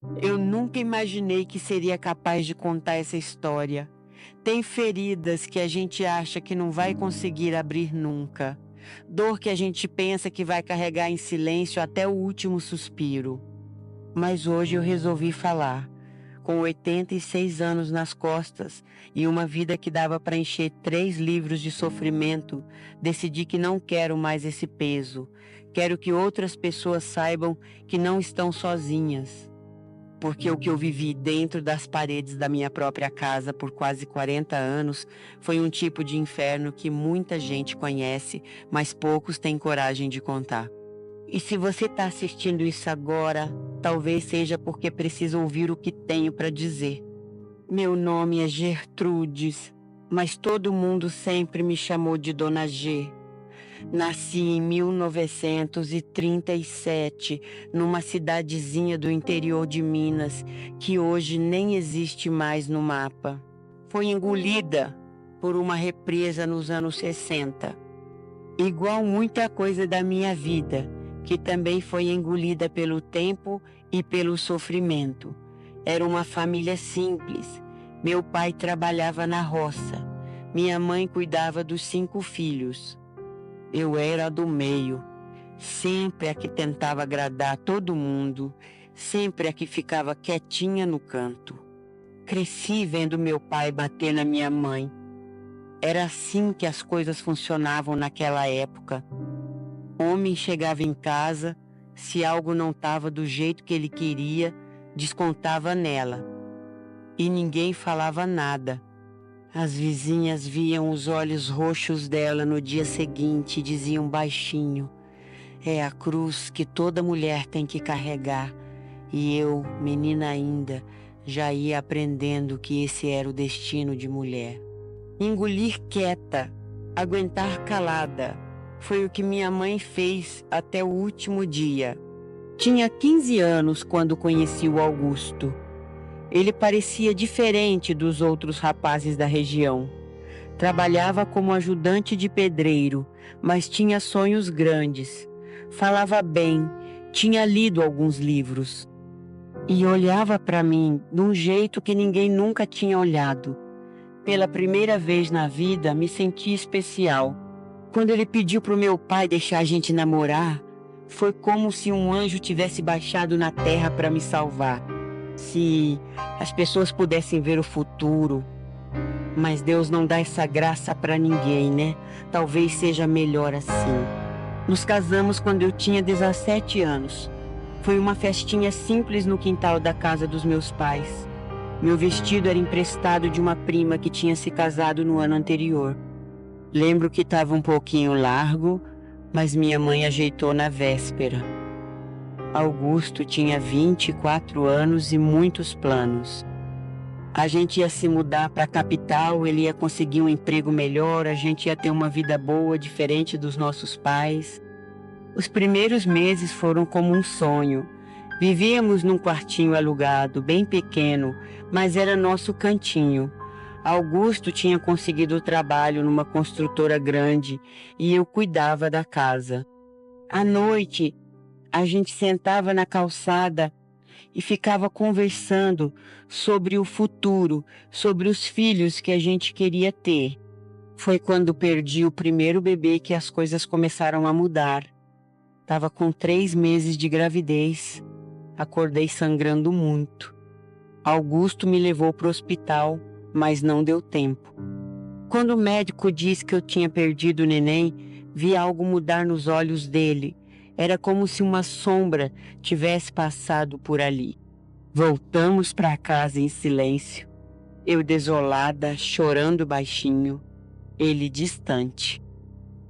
Eu nunca imaginei que seria capaz de contar essa história. Tem feridas que a gente acha que não vai conseguir abrir nunca. Dor que a gente pensa que vai carregar em silêncio até o último suspiro. Mas hoje eu resolvi falar. Com 86 anos nas costas e uma vida que dava para encher 3 livros de sofrimento, decidi que não quero mais esse peso. Quero que outras pessoas saibam que não estão sozinhas. Porque o que eu vivi dentro das paredes da minha própria casa por quase 40 anos foi um tipo de inferno que muita gente conhece, mas poucos têm coragem de contar. E se você está assistindo isso agora, talvez seja porque precisa ouvir o que tenho para dizer. Meu nome é Gertrudes, mas todo mundo sempre me chamou de Dona G. Nasci em 1937, numa cidadezinha do interior de Minas, que hoje nem existe mais no mapa. Foi engolida por uma represa nos anos 60. Igual muita coisa da minha vida, que também foi engolida pelo tempo e pelo sofrimento. Era uma família simples. Meu pai trabalhava na roça. Minha mãe cuidava dos 5 filhos. Eu era a do meio, sempre a que tentava agradar todo mundo, sempre a que ficava quietinha no canto. Cresci vendo meu pai bater na minha mãe. Era assim que as coisas funcionavam naquela época. Homem chegava em casa, se algo não estava do jeito que ele queria, descontava nela. E ninguém falava nada. As vizinhas viam os olhos roxos dela no dia seguinte e diziam baixinho: é a cruz que toda mulher tem que carregar. E eu, menina ainda, já ia aprendendo que esse era o destino de mulher. Engolir quieta, aguentar calada, foi o que minha mãe fez até o último dia. Tinha 15 anos quando conheci o Augusto. Ele parecia diferente dos outros rapazes da região. Trabalhava como ajudante de pedreiro, mas tinha sonhos grandes. Falava bem, tinha lido alguns livros. E olhava para mim de um jeito que ninguém nunca tinha olhado. Pela primeira vez na vida, me senti especial. Quando ele pediu para o meu pai deixar a gente namorar, foi como se um anjo tivesse baixado na terra para me salvar. Se as pessoas pudessem ver o futuro, mas Deus não dá essa graça para ninguém, né? Talvez seja melhor assim. Nos casamos quando eu tinha 17 anos. Foi uma festinha simples no quintal da casa dos meus pais. Meu vestido era emprestado de uma prima que tinha se casado no ano anterior. Lembro que estava um pouquinho largo, mas minha mãe ajeitou na véspera. Augusto tinha 24 anos e muitos planos. A gente ia se mudar para a capital, ele ia conseguir um emprego melhor, a gente ia ter uma vida boa, diferente dos nossos pais. Os primeiros meses foram como um sonho. Vivíamos num quartinho alugado, bem pequeno, mas era nosso cantinho. Augusto tinha conseguido trabalho numa construtora grande e eu cuidava da casa. À noite, a gente sentava na calçada e ficava conversando sobre o futuro, sobre os filhos que a gente queria ter. Foi quando perdi o primeiro bebê que as coisas começaram a mudar. Estava com 3 meses de gravidez. Acordei sangrando muito. Augusto me levou para o hospital, mas não deu tempo. Quando o médico disse que eu tinha perdido o neném, vi algo mudar nos olhos dele. Era como se uma sombra tivesse passado por ali. Voltamos para casa em silêncio. Eu desolada, chorando baixinho. Ele distante.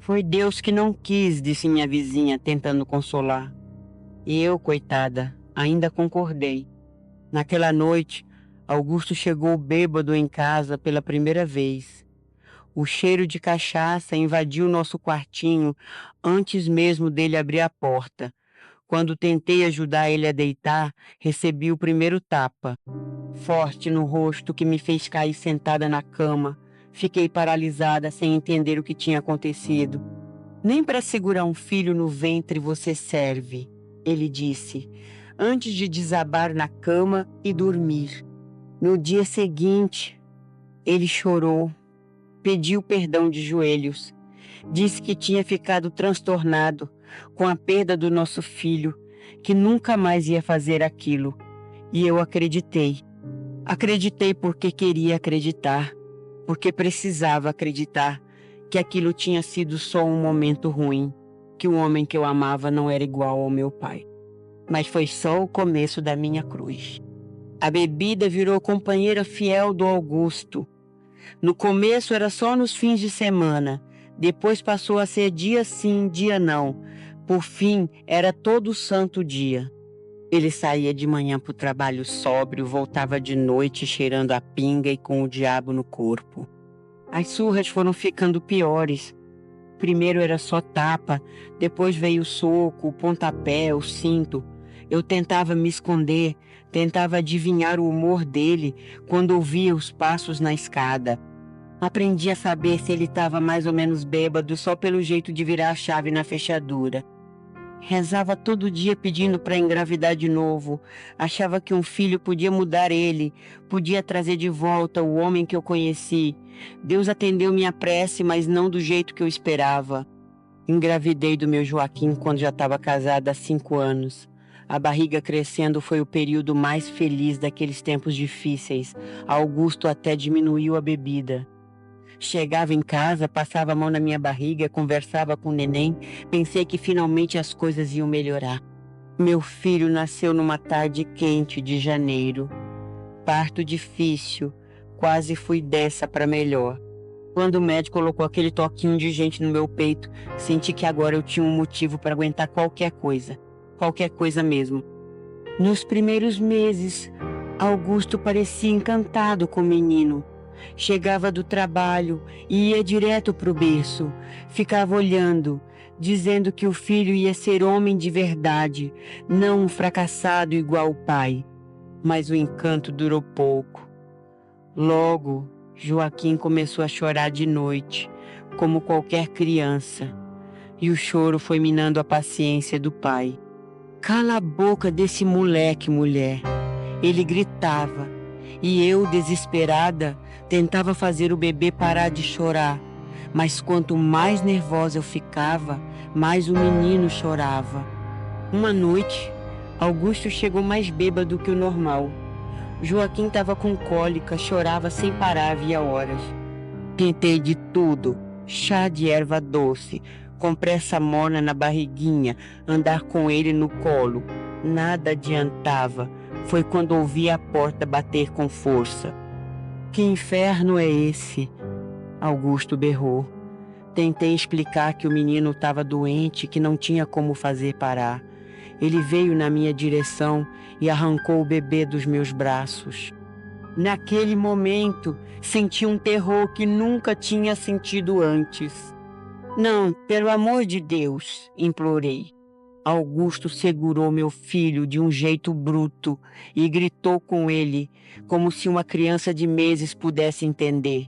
Foi Deus que não quis, disse minha vizinha, tentando consolar. E eu, coitada, ainda concordei. Naquela noite, Augusto chegou bêbado em casa pela primeira vez. O cheiro de cachaça invadiu nosso quartinho antes mesmo dele abrir a porta. Quando tentei ajudar ele a deitar, recebi o primeiro tapa, forte no rosto, que me fez cair sentada na cama. Fiquei paralisada, sem entender o que tinha acontecido. Nem para segurar um filho no ventre você serve, ele disse. antes de desabar na cama e dormir. No dia seguinte, ele chorou, pediu perdão de joelhos, disse que tinha ficado transtornado com a perda do nosso filho, que nunca mais ia fazer aquilo. E eu acreditei. Acreditei porque queria acreditar, porque precisava acreditar que aquilo tinha sido só um momento ruim, que o homem que eu amava não era igual ao meu pai. Mas foi só o começo da minha cruz. A bebida virou companheira fiel do Augusto. No começo era só nos fins de semana, depois passou a ser dia sim, dia não. Por fim, era todo santo dia. Ele saía de manhã para o trabalho sóbrio, voltava de noite cheirando a pinga e com o diabo no corpo. As surras foram ficando piores. Primeiro era só tapa, depois veio o soco, o pontapé, o cinto. Eu tentava me esconder, tentava adivinhar o humor dele quando ouvia os passos na escada. Aprendi a saber se ele estava mais ou menos bêbado só pelo jeito de virar a chave na fechadura. Rezava todo dia pedindo para engravidar de novo. Achava que um filho podia mudar ele, podia trazer de volta o homem que eu conheci. Deus atendeu minha prece, mas não do jeito que eu esperava. Engravidei do meu Joaquim quando já estava casada há 5 anos. A barriga crescendo foi o período mais feliz daqueles tempos difíceis. Augusto até diminuiu a bebida. Chegava em casa, passava a mão na minha barriga, conversava com o neném. Pensei que finalmente as coisas iam melhorar. Meu filho nasceu numa tarde quente de janeiro. Parto difícil, quase fui dessa para melhor. Quando o médico colocou aquele toquinho de gente no meu peito, senti que agora eu tinha um motivo para aguentar qualquer coisa mesmo. Nos primeiros meses, Augusto parecia encantado com o menino. Chegava do trabalho e ia direto para o berço. Ficava olhando, dizendo que o filho ia ser homem de verdade, não um fracassado igual o pai. Mas o encanto durou pouco. Logo, Joaquim começou a chorar de noite, como qualquer criança, e o choro foi minando a paciência do pai. Cala a boca desse moleque, mulher. Ele gritava, e eu, desesperada, tentava fazer o bebê parar de chorar. Mas quanto mais nervosa eu ficava, mais o menino chorava. Uma noite, Augusto chegou mais bêbado que o normal. Joaquim estava com cólica, chorava sem parar havia horas. Tentei de tudo, chá de erva doce, compressa morna na barriguinha, andar com ele no colo. Nada adiantava. Foi quando ouvi a porta bater com força. Que inferno é esse? Augusto berrou. Tentei explicar que o menino estava doente, que não tinha como fazer parar. Ele veio na minha direção e arrancou o bebê dos meus braços. Naquele momento, senti um terror que nunca tinha sentido antes. Não, pelo amor de Deus, implorei. Augusto segurou meu filho de um jeito bruto e gritou com ele, como se uma criança de meses pudesse entender.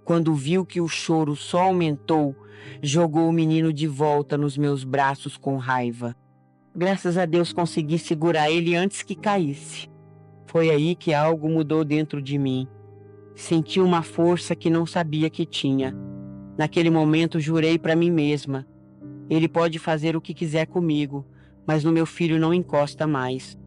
Quando viu que o choro só aumentou, jogou o menino de volta nos meus braços com raiva. Graças a Deus consegui segurar ele antes que caísse. Foi aí que algo mudou dentro de mim. Senti uma força que não sabia que tinha. Naquele momento jurei para mim mesma: ele pode fazer o que quiser comigo, mas no meu filho não encosta mais.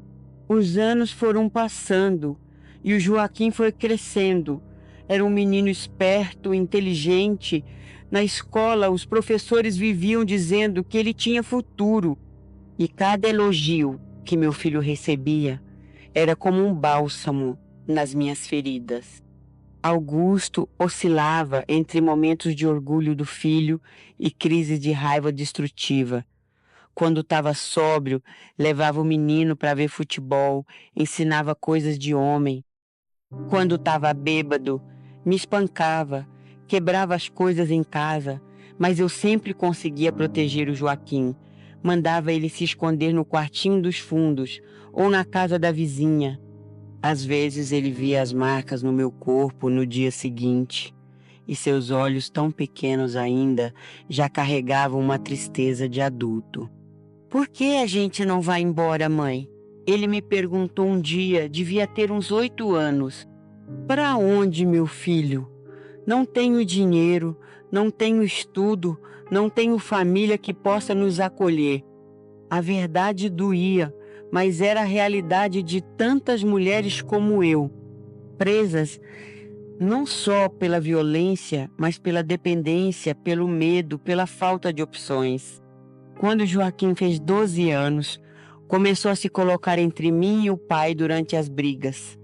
Os anos foram passando e o Joaquim foi crescendo. Era um menino esperto, inteligente. Na escola, os professores viviam dizendo que ele tinha futuro. E cada elogio que meu filho recebia era como um bálsamo nas minhas feridas. Augusto oscilava entre momentos de orgulho do filho e crises de raiva destrutiva. Quando estava sóbrio, levava o menino para ver futebol, ensinava coisas de homem. Quando estava bêbado, me espancava, quebrava as coisas em casa, mas eu sempre conseguia proteger o Joaquim. Mandava ele se esconder no quartinho dos fundos ou na casa da vizinha. Às vezes ele via as marcas no meu corpo no dia seguinte, e seus olhos, tão pequenos ainda, já carregavam uma tristeza de adulto. Por que a gente não vai embora, mãe? Ele me perguntou um dia, devia ter uns 8 anos: "Para onde, meu filho? Não tenho dinheiro, não tenho estudo, não tenho família que possa nos acolher." A verdade doía, mas era a realidade de tantas mulheres como eu, presas não só pela violência, mas pela dependência, pelo medo, pela falta de opções. Quando Joaquim fez 12 anos, começou a se colocar entre mim e o pai durante as brigas.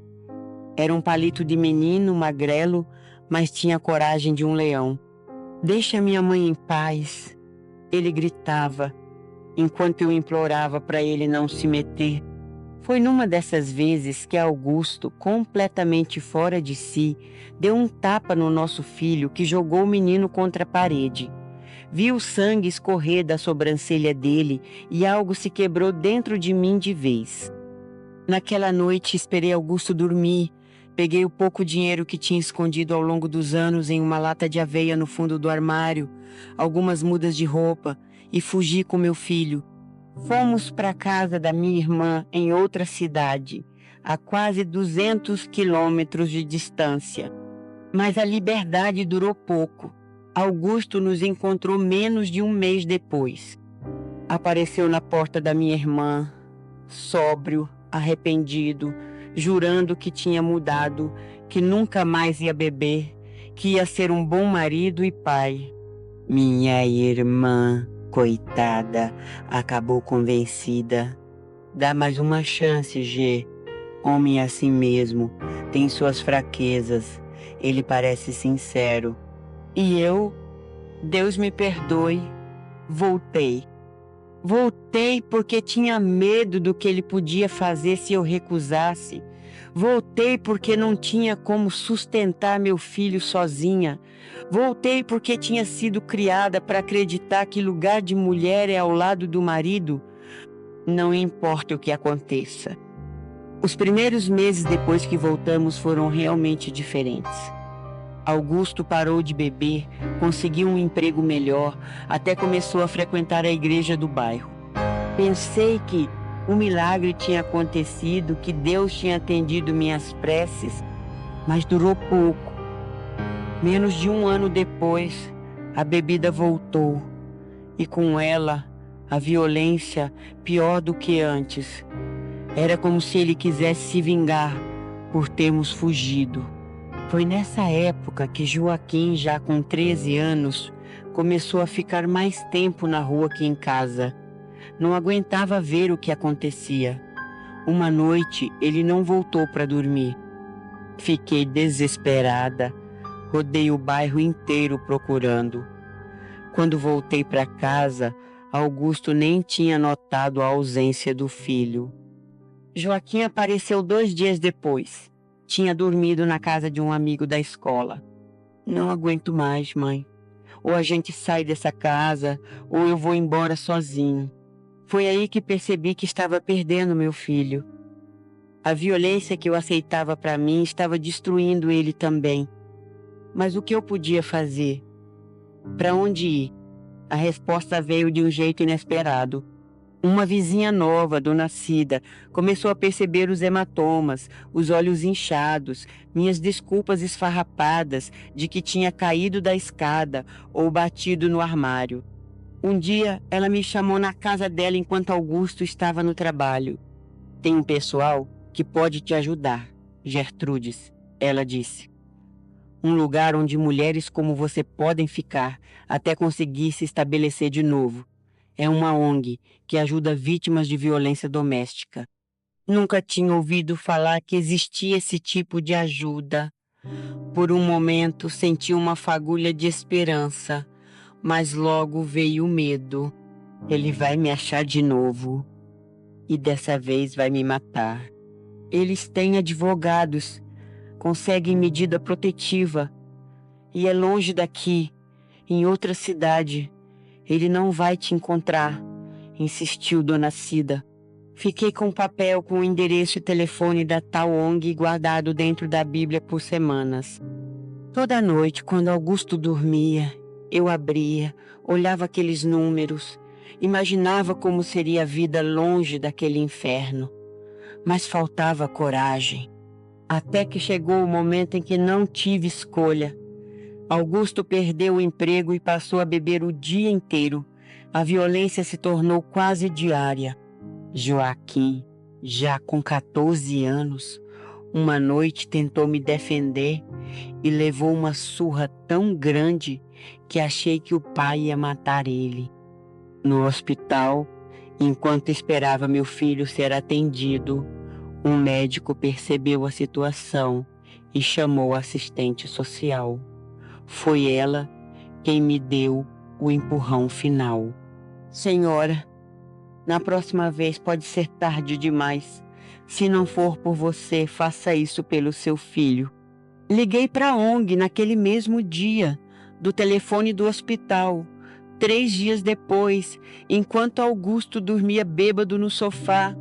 Era um palito de menino, magrelo, mas tinha a coragem de um leão. "Deixa minha mãe em paz", ele gritava, enquanto eu implorava para ele não se meter. Foi numa dessas vezes que Augusto, completamente fora de si, deu um tapa no nosso filho que jogou o menino contra a parede. Vi o sangue escorrer da sobrancelha dele e algo se quebrou dentro de mim de vez. Naquela noite esperei Augusto dormir. Peguei o pouco dinheiro que tinha escondido ao longo dos anos em uma lata de aveia no fundo do armário, algumas mudas de roupa, e fugi com meu filho. Fomos para a casa da minha irmã em outra cidade, a quase 200 quilômetros de distância. Mas a liberdade durou pouco. Augusto nos encontrou menos de um mês depois. Apareceu na porta da minha irmã, sóbrio, arrependido, jurando que tinha mudado, que nunca mais ia beber, que ia ser um bom marido e pai. Minha irmã, coitada, acabou convencida. "Dá mais uma chance, G. Homem é assim mesmo, tem suas fraquezas. Ele parece sincero." E eu, Deus me perdoe, voltei. Voltei porque tinha medo do que ele podia fazer se eu recusasse. Voltei porque não tinha como sustentar meu filho sozinha. Voltei porque tinha sido criada para acreditar que lugar de mulher é ao lado do marido. Não importa o que aconteça. Os primeiros meses depois que voltamos foram realmente diferentes. Augusto parou de beber, conseguiu um emprego melhor, até começou a frequentar a igreja do bairro. Pensei que um milagre tinha acontecido, que Deus tinha atendido minhas preces, mas durou pouco. Menos de um ano depois, a bebida voltou, e com ela, a violência pior do que antes. Era como se ele quisesse se vingar por termos fugido. Foi nessa época que Joaquim, já com 13 anos, começou a ficar mais tempo na rua que em casa. Não aguentava ver o que acontecia. Uma noite, ele não voltou para dormir. Fiquei desesperada. Rodei o bairro inteiro procurando. Quando voltei para casa, Augusto nem tinha notado a ausência do filho. Joaquim apareceu 2 dias depois. Tinha dormido na casa de um amigo da escola. "Não aguento mais, mãe. Ou a gente sai dessa casa, ou eu vou embora sozinho." Foi aí que percebi que estava perdendo meu filho. A violência que eu aceitava para mim estava destruindo ele também. Mas o que eu podia fazer? Para onde ir? A resposta veio de um jeito inesperado. Uma vizinha nova, Dona Cida, começou a perceber os hematomas, os olhos inchados, minhas desculpas esfarrapadas de que tinha caído da escada ou batido no armário. Um dia, ela me chamou na casa dela enquanto Augusto estava no trabalho. "Tem um pessoal que pode te ajudar, Gertrudes", ela disse. "Um lugar onde mulheres como você podem ficar até conseguir se estabelecer de novo. É uma ONG que ajuda vítimas de violência doméstica." Nunca tinha ouvido falar que existia esse tipo de ajuda. Por um momento senti uma fagulha de esperança, mas logo veio o medo. Ele vai me achar de novo e dessa vez vai me matar. Eles têm advogados, conseguem medida protetiva e é longe daqui, em outra cidade. Ele não vai te encontrar, insistiu Dona Cida. Fiquei com o papel com o endereço e telefone da tal ONG guardado dentro da Bíblia por semanas. Toda noite, quando Augusto dormia, eu abria, olhava aqueles números, imaginava como seria a vida longe daquele inferno. mas faltava coragem. Até que chegou o momento em que não tive escolha. Augusto perdeu o emprego e passou a beber o dia inteiro. A violência se tornou quase diária. Joaquim, já com 14 anos, uma noite tentou me defender e levou uma surra tão grande que achei que o pai ia matar ele. No hospital, enquanto esperava meu filho ser atendido, um médico percebeu a situação e chamou a assistente social. Foi ela quem me deu o empurrão final. Senhora, na próxima vez pode ser tarde demais. Se não for por você, faça isso pelo seu filho. Liguei para a ONG naquele mesmo dia, do telefone do hospital. 3 dias depois, enquanto Augusto dormia bêbado no sofá,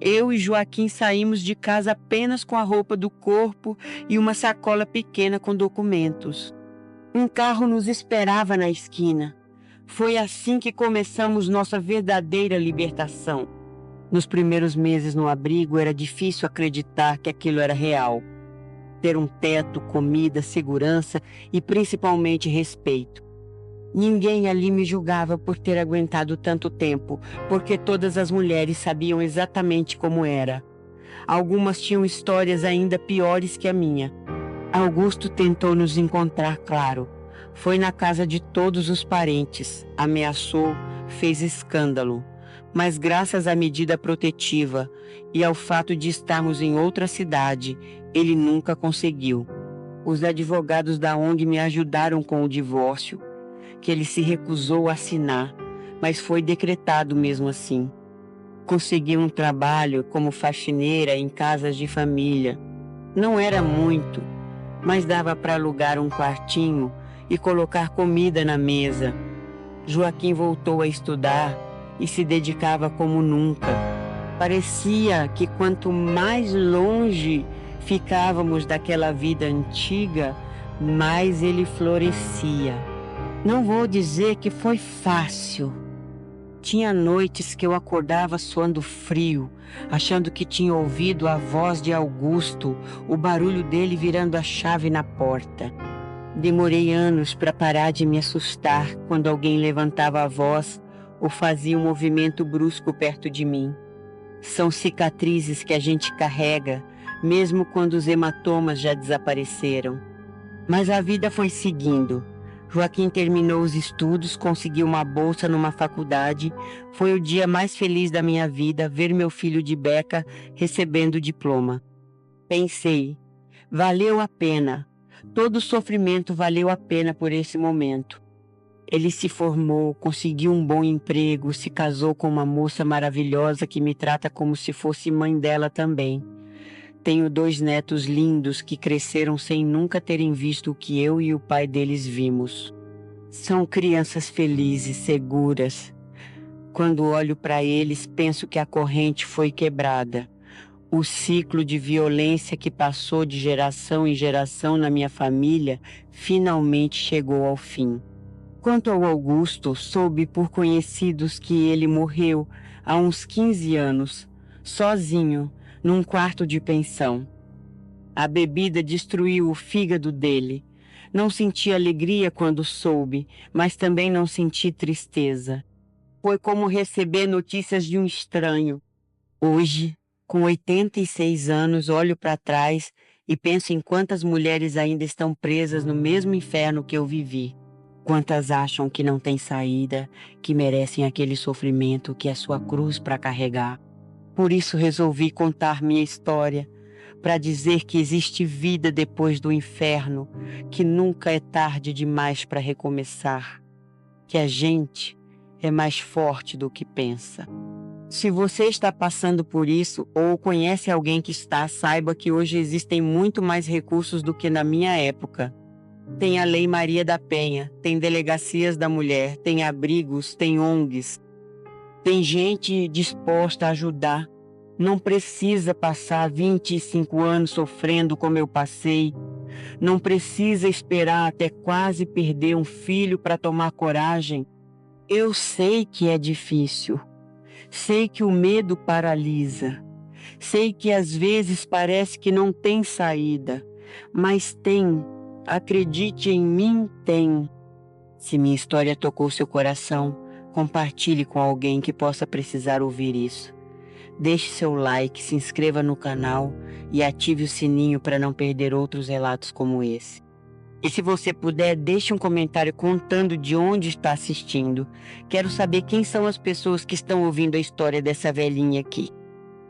eu e Joaquim saímos de casa apenas com a roupa do corpo e uma sacola pequena com documentos. Um carro nos esperava na esquina. Foi assim que começamos nossa verdadeira libertação. Nos primeiros meses no abrigo era difícil acreditar que aquilo era real. Ter um teto, comida, segurança e principalmente respeito. Ninguém ali me julgava por ter aguentado tanto tempo, porque todas as mulheres sabiam exatamente como era. Algumas tinham histórias ainda piores que a minha. Augusto tentou nos encontrar, claro. Foi na casa de todos os parentes, ameaçou, fez escândalo. Mas graças à medida protetiva e ao fato de estarmos em outra cidade, ele nunca conseguiu. Os advogados da ONG me ajudaram com o divórcio, que ele se recusou a assinar, mas foi decretado mesmo assim. Consegui um trabalho como faxineira em casas de família. Não era muito, mas dava para alugar um quartinho e colocar comida na mesa. Joaquim voltou a estudar e se dedicava como nunca. Parecia que quanto mais longe ficávamos daquela vida antiga, mais ele florescia. Não vou dizer que foi fácil. Tinha noites que eu acordava suando frio, achando que tinha ouvido a voz de Augusto, o barulho dele virando a chave na porta. Demorei anos para parar de me assustar quando alguém levantava a voz ou fazia um movimento brusco perto de mim. São cicatrizes que a gente carrega, mesmo quando os hematomas já desapareceram. Mas a vida foi seguindo. Joaquim terminou os estudos, conseguiu uma bolsa numa faculdade. Foi o dia mais feliz da minha vida ver meu filho de beca recebendo o diploma. Pensei, valeu a pena. Todo o sofrimento valeu a pena por esse momento. Ele se formou, conseguiu um bom emprego, se casou com uma moça maravilhosa que me trata como se fosse mãe dela também. Tenho 2 netos lindos que cresceram sem nunca terem visto o que eu e o pai deles vimos. São crianças felizes, seguras. Quando olho para eles, penso que a corrente foi quebrada. O ciclo de violência que passou de geração em geração na minha família finalmente chegou ao fim. Quanto ao Augusto, soube por conhecidos que ele morreu há uns 15 anos, sozinho, num quarto de pensão. A bebida destruiu o fígado dele. Não senti alegria quando soube, mas também não senti tristeza. Foi como receber notícias de um estranho. Hoje, com 86 anos, olho para trás e penso em quantas mulheres ainda estão presas no mesmo inferno que eu vivi. Quantas acham que não tem saída, que merecem aquele sofrimento que é sua cruz para carregar. Por isso resolvi contar minha história, para dizer que existe vida depois do inferno, que nunca é tarde demais para recomeçar, que a gente é mais forte do que pensa. Se você está passando por isso ou conhece alguém que está, saiba que hoje existem muito mais recursos do que na minha época. Tem a Lei Maria da Penha, tem delegacias da mulher, tem abrigos, tem ONGs. Tem gente disposta a ajudar. Não precisa passar 25 anos sofrendo como eu passei. Não precisa esperar até quase perder um filho para tomar coragem. Eu sei que é difícil. Sei que o medo paralisa. Sei que às vezes parece que não tem saída, mas tem. Acredite em mim, tem. Se minha história tocou seu coração, compartilhe com alguém que possa precisar ouvir isso. Deixe seu like, se inscreva no canal e ative o sininho para não perder outros relatos como esse. E se você puder, deixe um comentário contando de onde está assistindo. Quero saber quem são as pessoas que estão ouvindo a história dessa velhinha aqui.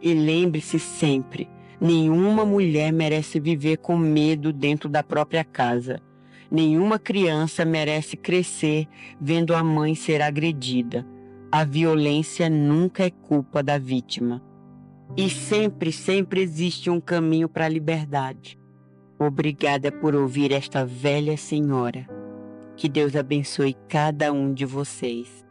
E lembre-se sempre, nenhuma mulher merece viver com medo dentro da própria casa. Nenhuma criança merece crescer vendo a mãe ser agredida. A violência nunca é culpa da vítima. E sempre, sempre existe um caminho para a liberdade. Obrigada por ouvir esta velha senhora. Que Deus abençoe cada um de vocês.